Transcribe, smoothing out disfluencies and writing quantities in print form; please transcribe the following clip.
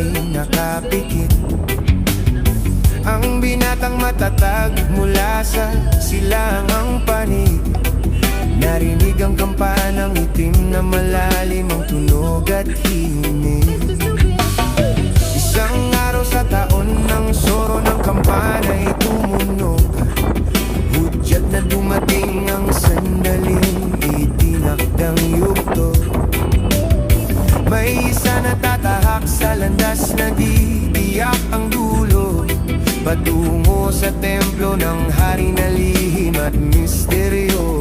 ay nakapikit. Ang binatang matatag mula sa silangang panig, narinig ang kampanang itim na malalim ang tunog at himig. Isang araw sa taon ng soro ng kampana ay tumunog. Hudyat na dumating ang sandaling itinakdang yugto. May isa na tatahak sa landas na di tiyak ang dulo, patungo sa templo ng hari na lihim at misteryoso.